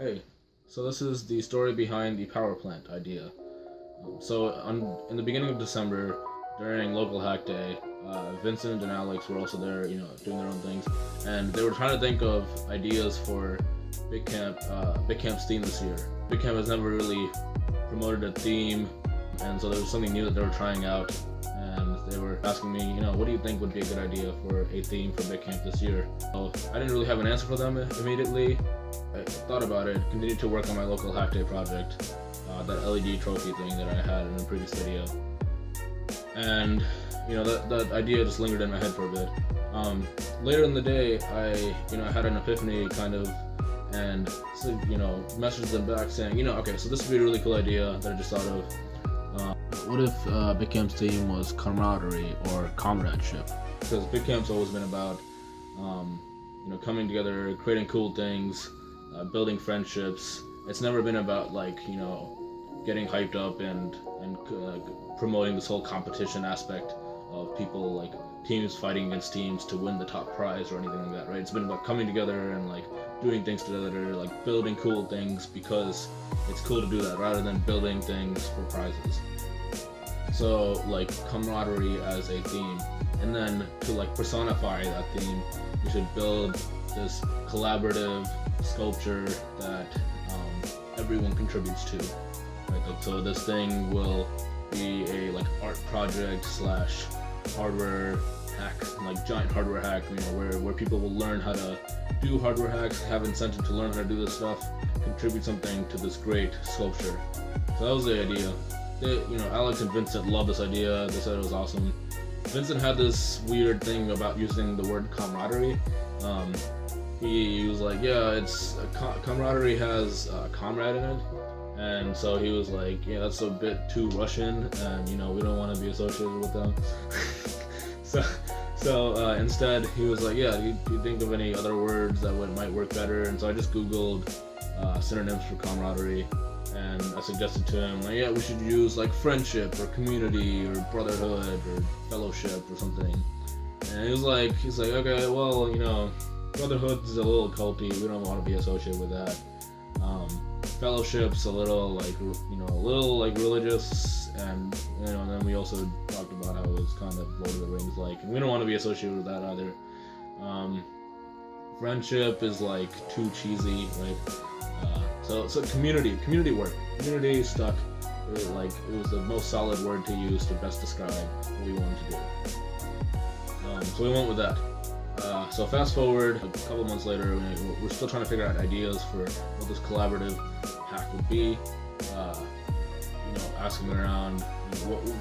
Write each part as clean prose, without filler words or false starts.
Hey, so this is the story behind the power plant idea. In the beginning of December, during local hack day, Vincent and Alex were also there, doing their own things, and they were trying to think of ideas for Big Camp's theme this year. Big Camp has never really promoted a theme, and so there was something new that they were trying out, and they were asking me, what do you think would be a good idea for a theme for Big Camp this year? So I didn't really have an answer for them immediately. I thought about it, continued to work on my local hack day project, that LED trophy thing that I had in a previous video, and that idea just lingered in my head for a bit. Later in the day, I had an epiphany kind of, and so, messaged them back saying, okay, so this would be a really cool idea that I just thought of. What if Big Camp's theme was camaraderie or comradeship? Because Big Camp's always been about, coming together, creating cool things, building friendships. It's never been about getting hyped up and promoting this whole competition aspect of people, like teams fighting against teams to win the top prize or anything like that, right? It's been about coming together and doing things together, building cool things because it's cool to do that rather than building things for prizes. So camaraderie as a theme, and then to personify that theme, we should build this collaborative sculpture that everyone contributes to, right? So this thing will be a art project slash hardware hack, giant hardware hack, where people will learn how to do hardware hacks, have incentive to learn how to do this stuff, contribute something to this great sculpture. So that was the idea. Alex and Vincent loved this idea. They said it was awesome. Vincent had this weird thing about using the word camaraderie. He was like, yeah, it's camaraderie has comrade in it, and so he was like, yeah, that's a bit too Russian, and we don't want to be associated with them. so instead he was like, yeah, do you think of any other words that might work better? And so I just googled synonyms for camaraderie, and I suggested to him, yeah, we should use friendship or community or brotherhood or fellowship or something. And he's like, okay, well, brotherhood is a little culty. We don't want to be associated with that. Fellowship's a little religious, and then we also talked about how it was kind of Lord of the Rings and we don't want to be associated with that either. Friendship is too cheesy, right? So community work. Community stuck. It was the most solid word to use to best describe what we wanted to do. So we went with that. So fast forward a couple months later, we're still trying to figure out ideas for what this collaborative hack would be. Asking around,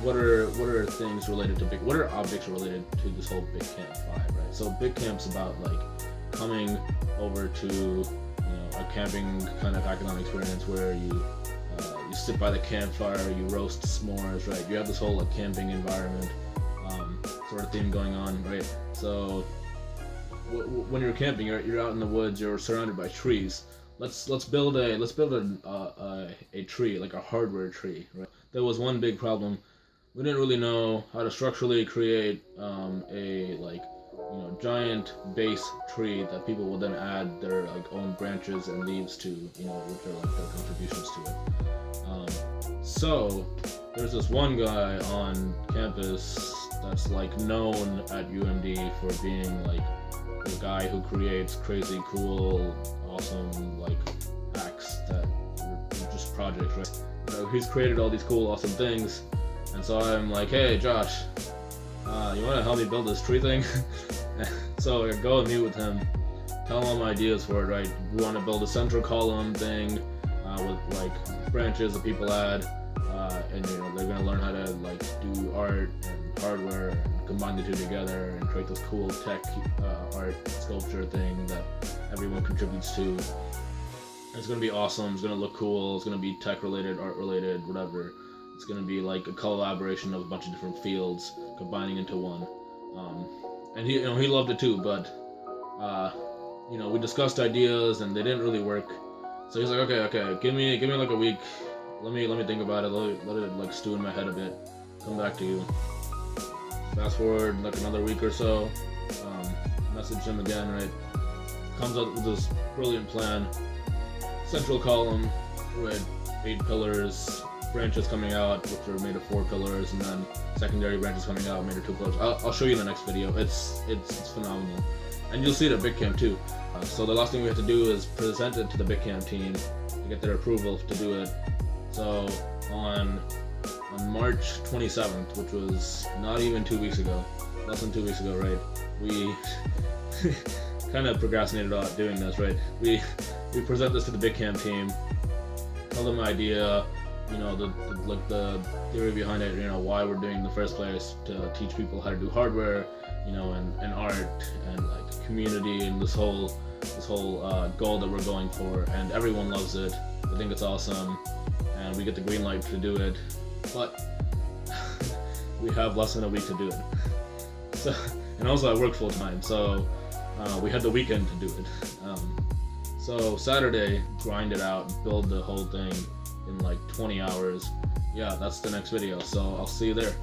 what are things related to what are objects related to this whole Big Camp vibe, right? So Big Camp's about coming over to a camping kind of hackathon experience where you sit by the campfire, you roast s'mores, right? You have this whole camping environment sort of theme going on, right? So when you're camping, you're out in the woods, you're surrounded by trees. Let's build a tree, a hardware tree, right? There was one big problem. We didn't really know how to structurally create a giant base tree that people will then add their own branches and leaves to, which are their contributions to it. So there's this one guy on campus that's known at UMD for being the guy who creates crazy, cool, awesome hacks that are just projects, right? He's created all these cool, awesome things, and so I'm like, hey, Josh, you want to help me build this tree thing? So I go and meet with him, tell him all my ideas for it, right? We want to build a central column thing with branches that people add, and they're gonna learn how to do art and hardware and combine the two together and create this cool tech art sculpture thing that everyone contributes to. It's gonna be awesome. It's gonna look cool. It's gonna be tech related, art related, whatever. It's gonna be a collaboration of a bunch of different fields combining into one. And he loved it too, but we discussed ideas and they didn't really work. So he's like, okay, give me a week. Let me think about it. Let it stew in my head a bit. Come back to you. Fast forward another week or so. Message him again, right? Comes up with this brilliant plan. central column with 8 pillars, branches coming out, which are made of 4 pillars, and then secondary branches coming out made of 2 pillars. I'll show you in the next video. It's phenomenal, and you'll see it at BitCamp too. So the last thing we have to do is present it to the BitCamp team to get their approval to do it. So on March 27th, which was not even 2 weeks ago, less than 2 weeks ago, right? We kind of procrastinated on doing this, right? We present this to the BitCamp team, tell them the idea, you know, the theory behind it, you know, why we're doing it in the first place, to teach people how to do hardware, you know, and art and like community and this whole goal that we're going for, and everyone loves it. I think it's awesome, and we get the green light to do it, but we have less than a week to do it. So, and also I work full time, so we had the weekend to do it. So Saturday, grind it out, build the whole thing in like 20 hours. Yeah, that's the next video, so I'll see you there.